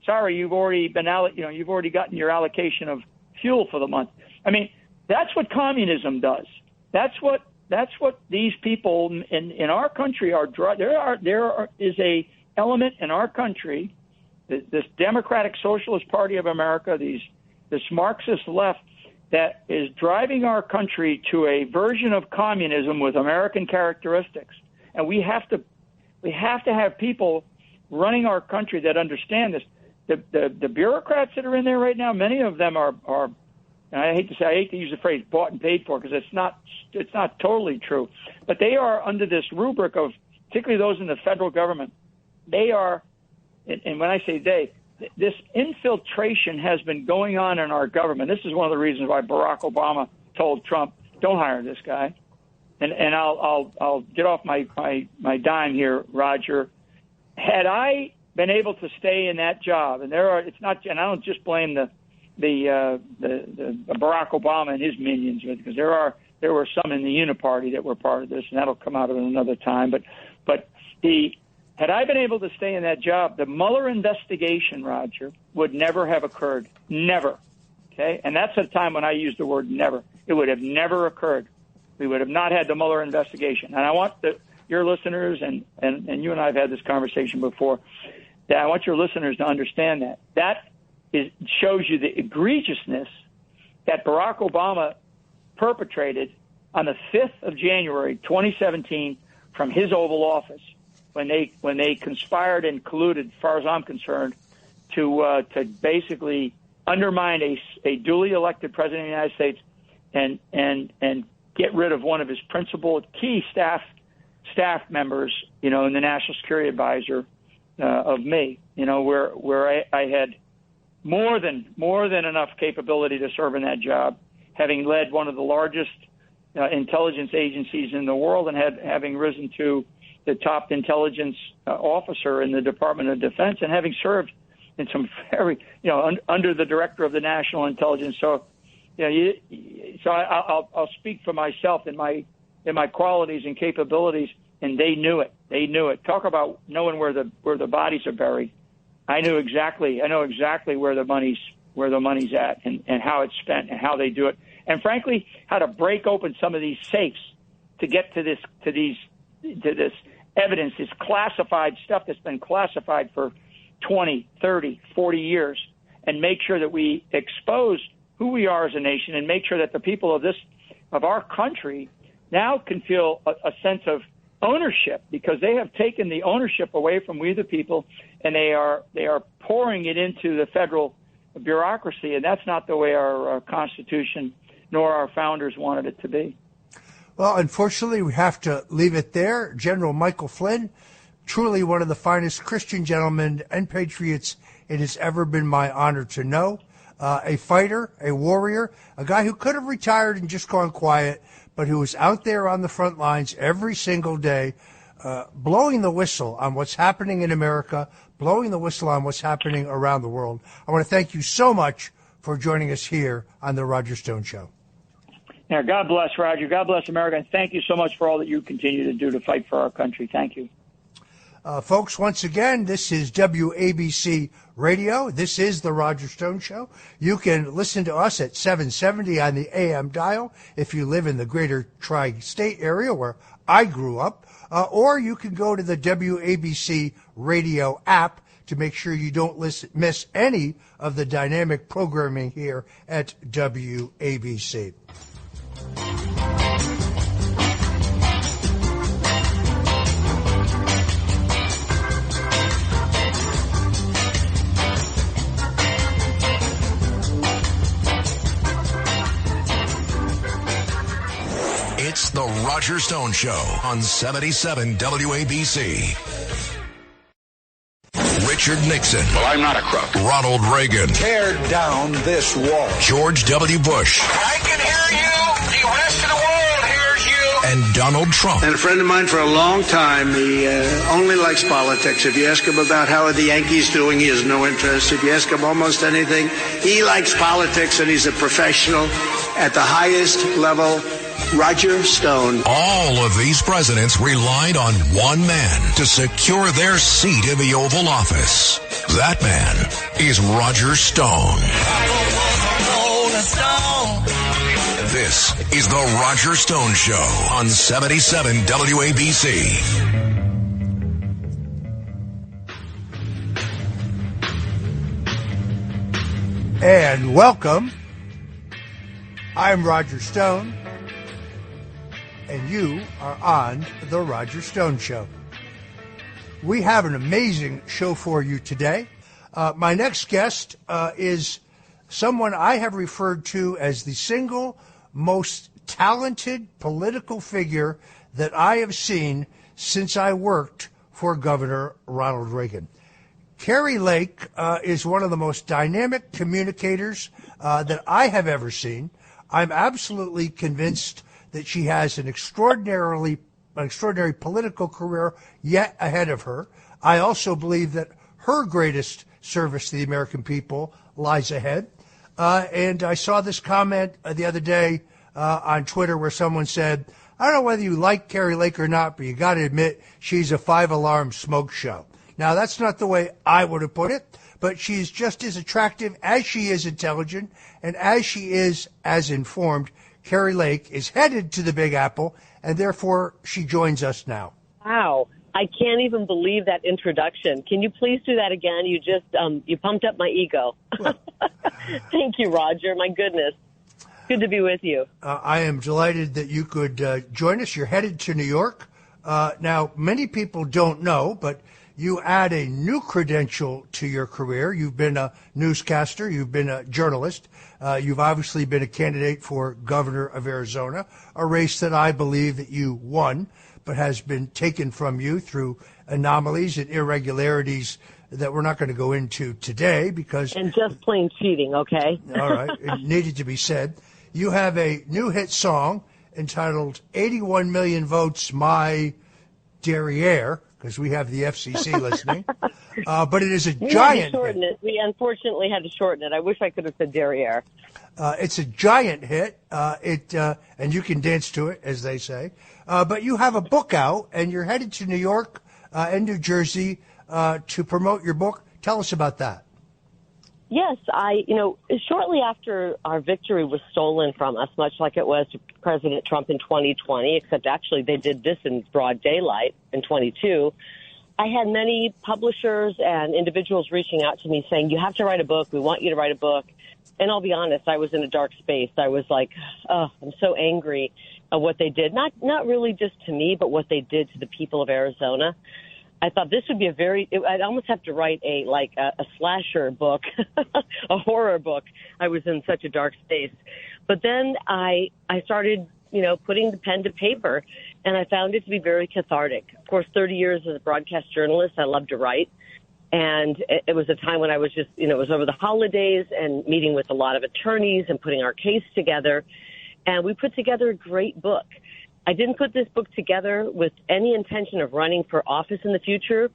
S7: sorry, you've already gotten your allocation of fuel for the month. I mean, that's what communism does. That's what these people in our country are. There is a element in our country, this Democratic Socialist Party of America, this Marxist left, that is driving our country to a version of communism with American characteristics. And we have to have people running our country that understand this. The bureaucrats that are in there right now, many of them are and I hate to use the phrase bought and paid for, because it's not totally true, but they are under this rubric of, particularly those in the federal government, they are, and when I say they, this infiltration has been going on in our government. This is one of the reasons why Barack Obama told Trump, don't hire this guy. And I'll get off my dime here, Roger. Had I been able to stay in that job, and and I don't just blame the Barack Obama and his minions, because there were some in the Uniparty that were part of this, and that'll come out of it another time. But had I been able to stay in that job, the Mueller investigation, Roger, would never have occurred. Never. Okay? And that's a time when I use the word never. It would have never occurred. We would have not had the Mueller investigation. And I want your listeners, and you and I have had this conversation before, that I want your listeners to understand that. That shows you the egregiousness that Barack Obama perpetrated on the 5th of January, 2017, from his Oval Office, when they conspired and colluded, as far as I'm concerned, to basically undermine a duly elected president of the United States and get rid of one of his principal key staff members, you know, in the National Security Advisor of me, you know, where I had more than enough capability to serve in that job, having led one of the largest intelligence agencies in the world, and having risen to the top intelligence officer in the Department of Defense, and having served in some very, you know, under the director of the National Intelligence. So, you know, I'll speak for myself in my qualities and capabilities, and they knew it. They knew it. Talk about knowing where the bodies are buried. I know exactly where the money's at, and how it's spent, and how they do it, and frankly, how to break open some of these safes to get to this evidence, this classified stuff that's been classified for 20, 30, 40 years, and make sure that we expose who we are as a nation, and make sure that the people of our country now can feel a sense of ownership, because they have taken the ownership away from we the people, and they are pouring it into the federal bureaucracy, and that's not the way our Constitution nor our founders wanted it to be.
S6: Well, unfortunately, we have to leave it there. General Michael Flynn, truly one of the finest Christian gentlemen and patriots it has ever been my honor to know. A fighter, a warrior, a guy who could have retired and just gone quiet, but who was out there on the front lines every single day, blowing the whistle on what's happening in America, blowing the whistle on what's happening around the world. I want to thank you so much for joining us here on The Roger Stone Show.
S7: Yeah, God bless, Roger. God bless America, and thank you so much for all that you continue to do to fight for our country. Thank you.
S6: Folks, once again, this is WABC Radio. This is The Roger Stone Show. You can listen to us at 770 on the AM dial if you live in the greater tri-state area where I grew up, or you can go to the WABC Radio app to make sure you don't miss any of the dynamic programming here at WABC.
S2: It's the Roger Stone Show on 77 WABC. Richard Nixon.
S4: Well, I'm not a crook.
S2: Ronald Reagan.
S4: Tear down this wall.
S2: George W. Bush.
S3: I can hear you. The rest of the world hears you.
S2: And Donald Trump.
S5: And a friend of mine for a long time, he only likes politics. If you ask him about how are the Yankees doing, he has no interest. If you ask him almost anything, he likes politics, and he's a professional at the highest level. Roger Stone.
S2: All of these presidents relied on one man to secure their seat in the Oval Office. That man is Roger Stone. This is the Roger Stone Show on 77 WABC.
S6: And welcome. I'm Roger Stone, and you are on The Roger Stone Show. We have an amazing show for you today. My next guest is someone I have referred to as the single most talented political figure that I have seen since I worked for Governor Ronald Reagan. Kari Lake is one of the most dynamic communicators that I have ever seen. I'm absolutely convinced that she has an extraordinary political career yet ahead of her. I also believe that her greatest service to the American people lies ahead. And I saw this comment the other day on Twitter where someone said, I don't know whether you like Kari Lake or not, but you got to admit she's a five-alarm smoke show. Now, that's not the way I would have put it, but she's just as attractive as she is intelligent and as she is as informed. Kari Lake is headed to the Big Apple, and therefore she joins us now.
S10: Wow. I can't even believe that introduction. Can you please do that again? You just, you pumped up my ego. Thank you, Roger. My goodness. Good to be with you.
S6: I am delighted that you could join us. You're headed to New York. Now, many people don't know, but you add a new credential to your career. You've been a newscaster. You've been a journalist. You've obviously been a candidate for governor of Arizona, a race that I believe that you won, but has been taken from you through anomalies and irregularities that we're not going to go into today because...
S10: And just plain cheating, okay?
S6: All right. It needed to be said. You have a new hit song entitled 81 Million Votes, My Derriere, because we have the FCC listening. But it is a giant hit.
S10: We unfortunately had to shorten it. I wish I could have said derriere.
S6: It's a giant hit, and you can dance to it, as they say. But you have a book out, and you're headed to New York and New Jersey to promote your book. Tell us about that.
S10: Yes, shortly after our victory was stolen from us, much like it was to President Trump in 2020, except actually they did this in broad daylight in 22, I had many publishers and individuals reaching out to me saying, you have to write a book. We want you to write a book. And I'll be honest, I was in a dark space. I was like, oh, I'm so angry at what they did. Not really just to me, but what they did to the people of Arizona. I thought this would be I'd almost have to write a slasher book, a horror book. I was in such a dark space. But then I started, putting the pen to paper, and I found it to be very cathartic. Of course, 30 years as a broadcast journalist, I love to write. And it was a time when I was just, it was over the holidays and meeting with a lot of attorneys and putting our case together. And we put together a great book. I didn't put this book together with any intention of running for office in the future.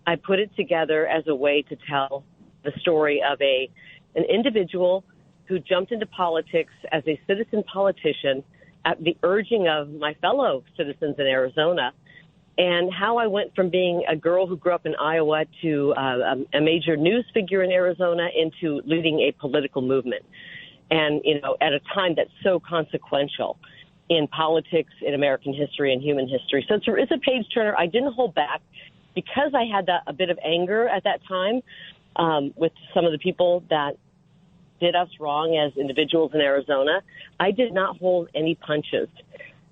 S10: I put it together as a way to tell the story of an individual who jumped into politics as a citizen politician at the urging of my fellow citizens in Arizona. and how I went from being a girl who grew up in Iowa to a major news figure in Arizona into leading a political movement. And, at a time that's so consequential in politics, in American history, and human history. So it's a page turner. I didn't hold back because I had a bit of anger at that time with some of the people that did us wrong as individuals in Arizona. I did not hold any punches.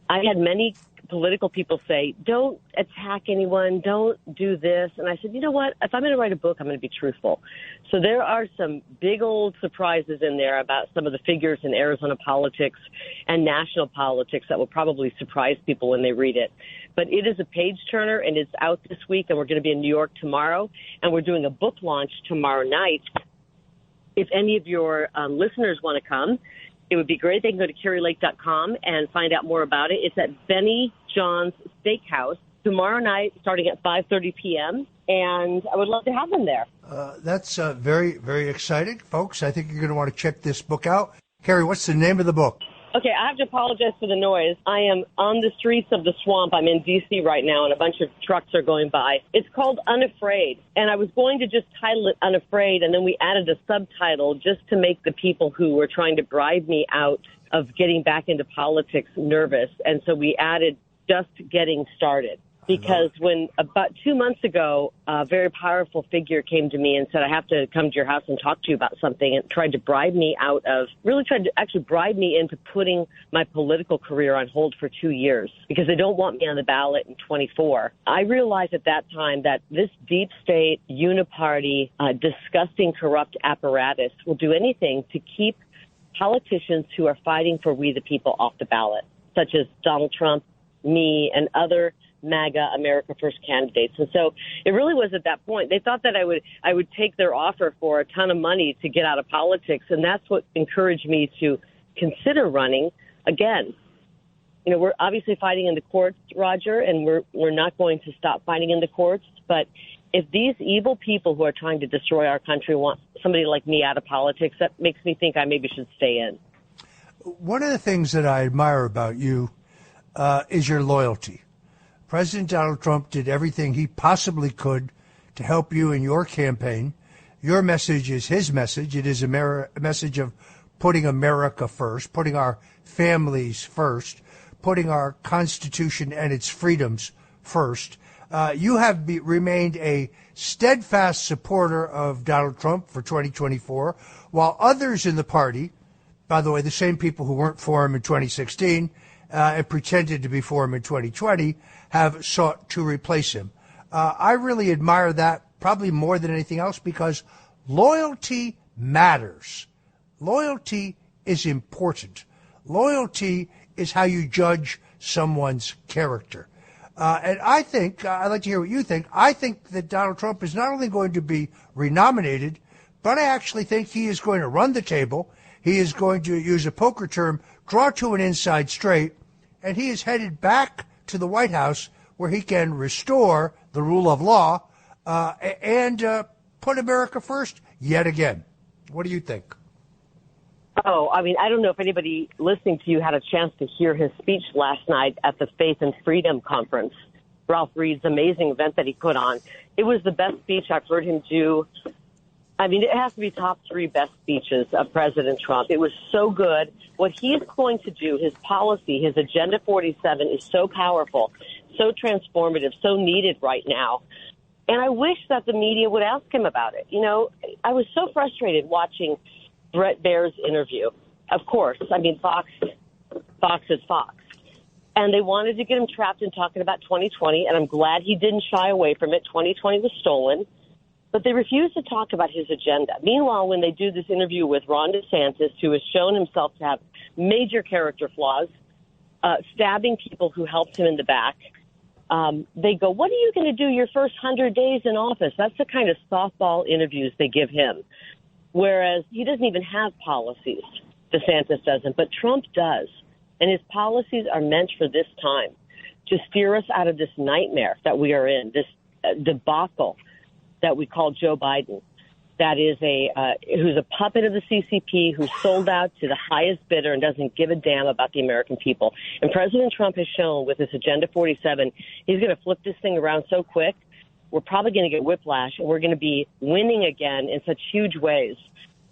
S10: I had many political people say, don't attack anyone, don't do this. And I said, you know what? If I'm going to write a book, I'm going to be truthful. So there are some big old surprises in there about some of the figures in Arizona politics and national politics that will probably surprise people when they read it. But it is a page turner, and it's out this week, and we're going to be in New York tomorrow, and we're doing a book launch tomorrow night. If any of your listeners want to come, it would be great. They can go to KerryLake.com and find out more about it. It's at Benny John's Steakhouse tomorrow night starting at 5:30 p.m., and I would love to have them there.
S6: That's very, very exciting, folks. I think you're going to want to check this book out. Kerry, what's the name of the book?
S10: Okay, I have to apologize for the noise. I am on the streets of the swamp. I'm in D.C. right now, and a bunch of trucks are going by. It's called Unafraid, and I was going to just title it Unafraid, and then we added a subtitle just to make the people who were trying to bribe me out of getting back into politics nervous, and so we added Just Getting Started. Because when about 2 months ago, a very powerful figure came to me and said, I have to come to your house and talk to you about something, and tried to bribe me bribe me into putting my political career on hold for 2 years because they don't want me on the ballot in 24. I realized at that time that this deep state, uniparty, disgusting, corrupt apparatus will do anything to keep politicians who are fighting for we the people off the ballot, such as Donald Trump, me, and other MAGA America First candidates. And so it really was at that point. They thought that I would take their offer for a ton of money to get out of politics, and that's what encouraged me to consider running again. We're obviously fighting in the courts, Roger, and we're not going to stop fighting in the courts. But if these evil people who are trying to destroy our country want somebody like me out of politics, that makes me think I maybe should stay in.
S6: One of the things that I admire about you is your loyalty. President Donald Trump did everything he possibly could to help you in your campaign. Your message is his message. It is a message of putting America first, putting our families first, putting our Constitution and its freedoms first. You have remained a steadfast supporter of Donald Trump for 2024, while others in the party, by the way, the same people who weren't for him in 2016 and pretended to be for him in 2020, have sought to replace him. I really admire that probably more than anything else because loyalty matters. Loyalty is important. Loyalty is how you judge someone's character. And I think, I'd like to hear what you think, I think that Donald Trump is not only going to be renominated, but I actually think he is going to run the table. He is going to use a poker term, draw to an inside straight, and he is headed back to the White House where he can restore the rule of law and put America first yet again. What do you think?
S10: Oh, I mean, I don't know if anybody listening to you had a chance to hear his speech last night at the Faith and Freedom Conference, Ralph Reed's amazing event that he put on. It was the best speech I've heard him do. I mean, it has to be top 3 best speeches of President Trump. It was so good. What he is going to do, his policy, his Agenda 47 is so powerful, so transformative, so needed right now. And I wish that the media would ask him about it. I was so frustrated watching Brett Baer's interview. Of course, I mean, Fox is Fox. And they wanted to get him trapped in talking about 2020, and I'm glad he didn't shy away from it. 2020 was stolen. But they refuse to talk about his agenda. Meanwhile, when they do this interview with Ron DeSantis, who has shown himself to have major character flaws, stabbing people who helped him in the back, they go, what are you going to do your first 100 days in office? That's the kind of softball interviews they give him. Whereas he doesn't even have policies. DeSantis doesn't, but Trump does. And his policies are meant for this time, to steer us out of this nightmare that we are in, this debacle that we call Joe Biden. that is who's a puppet of the CCP, who's sold out to the highest bidder and doesn't give a damn about the American people. And President Trump has shown with his Agenda 47, he's going to flip this thing around so quick, we're probably going to get whiplash, and we're going to be winning again in such huge ways.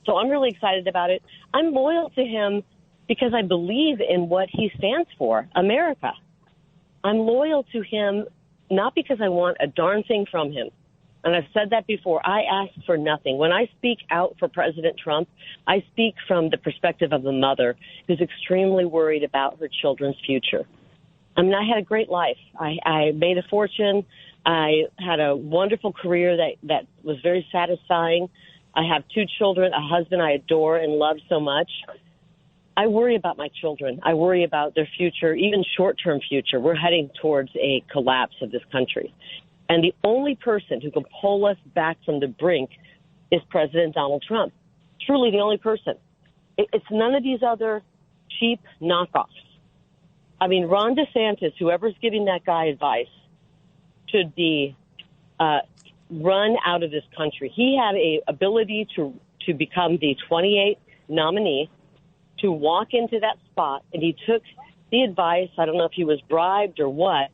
S10: So I'm really excited about it. I'm loyal to him because I believe in what he stands for, America. I'm loyal to him not because I want a darn thing from him. And I've said that before. I ask for nothing. When I speak out for President Trump, I speak from the perspective of a mother who's extremely worried about her children's future. I mean, I had a great life. I made a fortune. I had a wonderful career that was very satisfying. I have 2 children, a husband I adore and love so much. I worry about my children. I worry about their future, even short-term future. We're heading towards a collapse of this country. And the only person who can pull us back from the brink is President Donald Trump. Truly the only person. It's none of these other cheap knockoffs. I mean, Ron DeSantis, whoever's giving that guy advice, should be run out of this country. He had a ability to become the 28th nominee, to walk into that spot, and he took the advice. I don't know if he was bribed or what.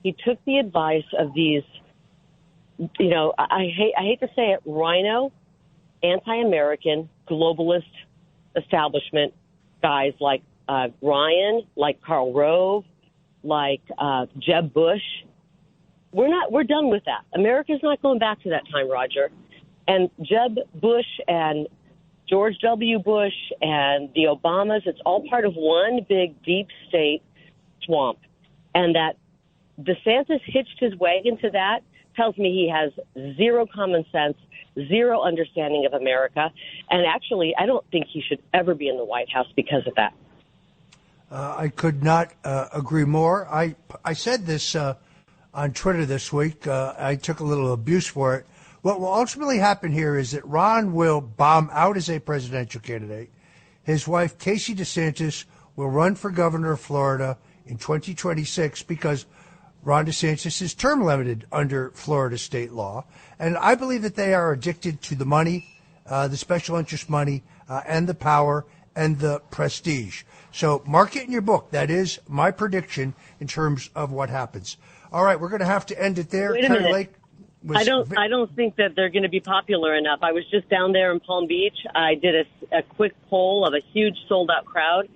S10: He took the advice of these, I hate to say it, rhino, anti-American, globalist establishment guys like Ryan, like Karl Rove, like Jeb Bush. We're done with that. America's not going back to that time, Roger. And Jeb Bush and George W. Bush and the Obamas, it's all part of one big deep state swamp. And that DeSantis hitched his wagon to that tells me he has zero common sense, zero understanding of America. And actually, I don't think he should ever be in the White House because of that.
S6: I could not agree more. I said this on Twitter this week. I took a little abuse for it. What will ultimately happen here is that Ron will bomb out as a presidential candidate. His wife, Casey DeSantis, will run for governor of Florida in 2026 because Ron DeSantis is term limited under Florida state law. And I believe that they are addicted to the money, the special interest money, and the power and the prestige. So mark it in your book. That is my prediction in terms of what happens. All right, we're going to have to end it there.
S10: Wait a minute. I don't think that they're going to be popular enough. I was just down there in Palm Beach. I did a quick poll of a huge sold-out crowd.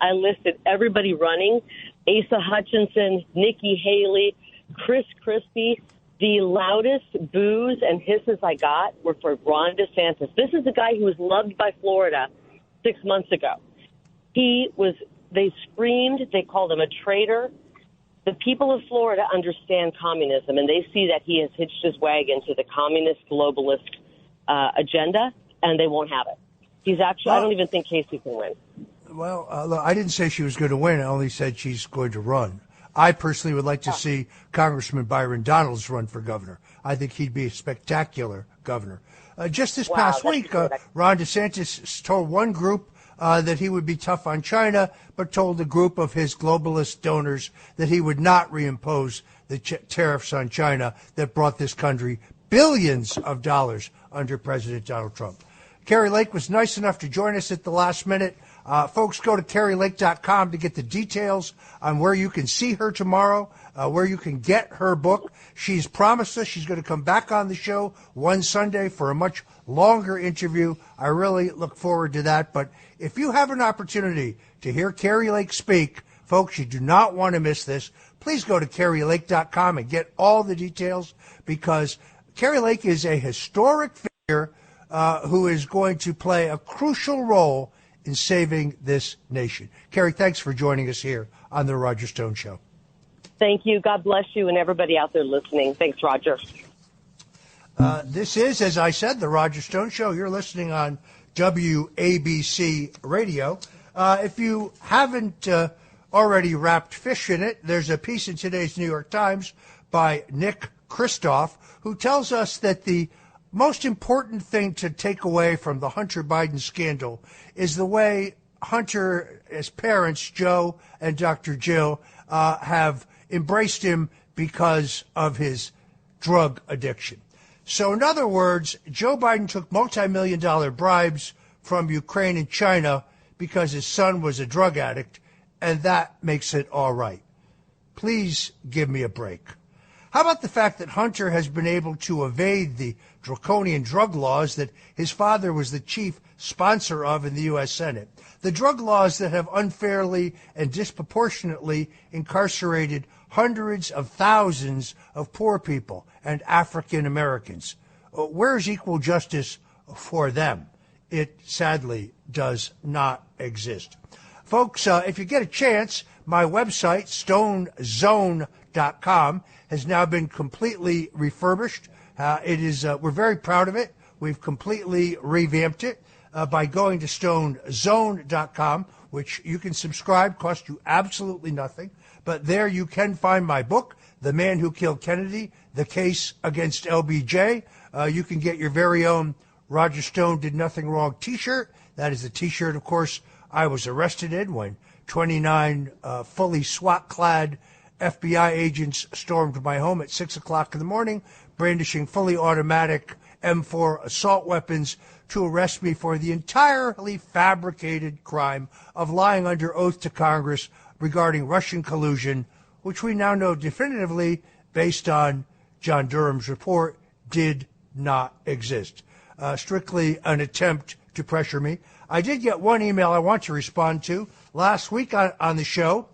S10: I listed everybody running: Asa Hutchinson, Nikki Haley, Chris Christie. The loudest boos and hisses I got were for Ron DeSantis. This is the guy who was loved by Florida 6 months ago. They screamed, they called him a traitor. The people of Florida understand communism, and they see that he has hitched his wagon to the communist globalist agenda, and they won't have it. He's actually, I don't even think Casey can win.
S6: Well, look, I didn't say she was going to win. I only said she's going to run. I personally would like to see Congressman Byron Donalds run for governor. I think he'd be a spectacular governor. Just this past week, Ron DeSantis told one group that he would be tough on China, but told a group of his globalist donors that he would not reimpose the tariffs on China that brought this country billions of dollars under President Donald Trump. Kari Lake was nice enough to join us at the last minute. Folks, go to KariLake.com to get the details on where you can see her tomorrow, where you can get her book. She's promised us she's going to come back on the show one Sunday for a much longer interview. I really look forward to that. But if you have an opportunity to hear Kari Lake speak, folks, you do not want to miss this. Please go to KariLake.com and get all the details, because Kari Lake is a historic figure who is going to play a crucial role in saving this nation. Kari, thanks for joining us here on the Roger Stone Show.
S10: Thank you. God bless you and everybody out there listening. Thanks, Roger.
S6: This is, as I said, the Roger Stone Show. You're listening on WABC Radio. If you haven't already wrapped fish in it, there's a piece in today's New York Times by Nick Kristof, who tells us that the most important thing to take away from the Hunter Biden scandal is the way Hunter, his parents, Joe and Dr. Jill, have embraced him because of his drug addiction. So in other words, Joe Biden took multi-million-dollar bribes from Ukraine and China because his son was a drug addict, and that makes it all right. Please give me a break. How about the fact that Hunter has been able to evade the draconian drug laws that his father was the chief sponsor of in the U.S. Senate? The drug laws that have unfairly and disproportionately incarcerated hundreds of thousands of poor people and African Americans. Where's equal justice for them? It sadly does not exist. Folks, if you get a chance, my website, stonezone.com, has now been completely refurbished. We're very proud of it. We've completely revamped it by going to stonezone.com, which you can subscribe, costs you absolutely nothing. But there you can find my book, The Man Who Killed Kennedy, The Case Against LBJ. You can get your very own Roger Stone Did Nothing Wrong t-shirt. That is the t-shirt, of course, I was arrested in when 29 fully SWAT-clad FBI agents stormed my home at 6 o'clock in the morning, brandishing fully automatic M4 assault weapons to arrest me for the entirely fabricated crime of lying under oath to Congress regarding Russian collusion, which we now know definitively, based on John Durham's report, did not exist. Strictly an attempt to pressure me. I did get one email I want to respond to. Last week on the show,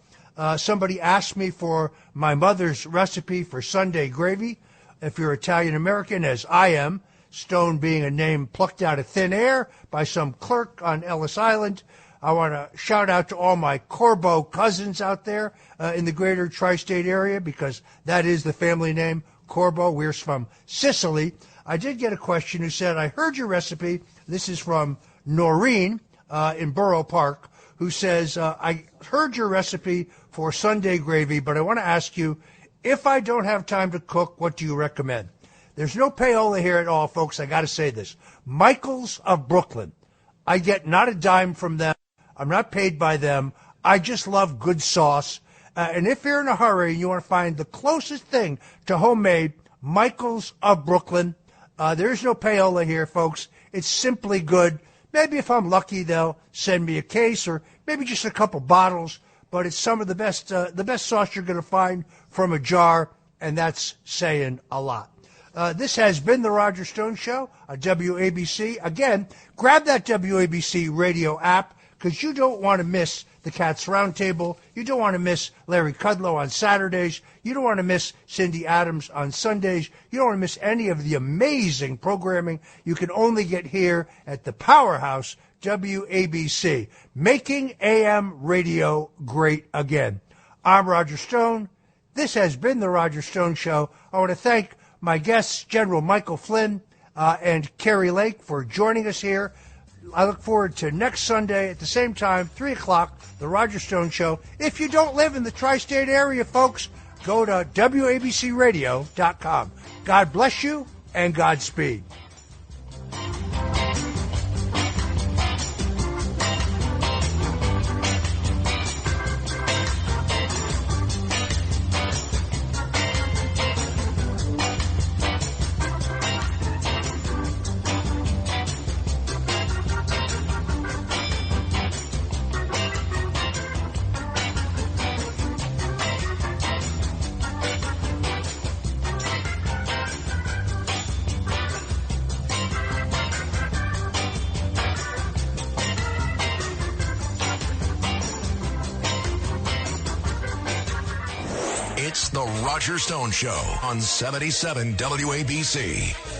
S6: somebody asked me for my mother's recipe for Sunday gravy. If you're Italian American, as I am, Stone being a name plucked out of thin air by some clerk on Ellis Island, I want to shout out to all my Corbo cousins out there in the greater tri-state area, because that is the family name, Corbo. We're from Sicily. I did get a question who said, I heard your recipe. This is from Noreen in Borough Park, who says, I heard your recipe for Sunday gravy, but I want to ask you, if I don't have time to cook, what do you recommend? There's no payola here at all, folks. I got to say this. Michael's of Brooklyn. I get not a dime from them. I'm not paid by them. I just love good sauce. And if you're in a hurry and you want to find the closest thing to homemade, Michael's of Brooklyn. There's no payola here, folks. It's simply good. Maybe if I'm lucky, they'll send me a case or maybe just a couple bottles. But it's some of the best sauce you're going to find from a jar, and that's saying a lot. This has been the Roger Stone Show on WABC. Again, grab that WABC radio app, because you don't want to miss the Cats Roundtable. You don't want to miss Larry Kudlow on Saturdays. You don't want to miss Cindy Adams on Sundays. You don't want to miss any of the amazing programming you can only get here at the powerhouse, WABC, making AM radio great again. I'm Roger Stone. This has been the Roger Stone Show. I want to thank my guests, General Michael Flynn and Carrie Lake, for joining us here. I look forward to next Sunday at the same time, 3 o'clock, the Roger Stone Show. If you don't live in the tri-state area, folks, go to WABCRadio.com. God bless you and Godspeed.
S2: It's the Roger Stone Show on 77 WABC.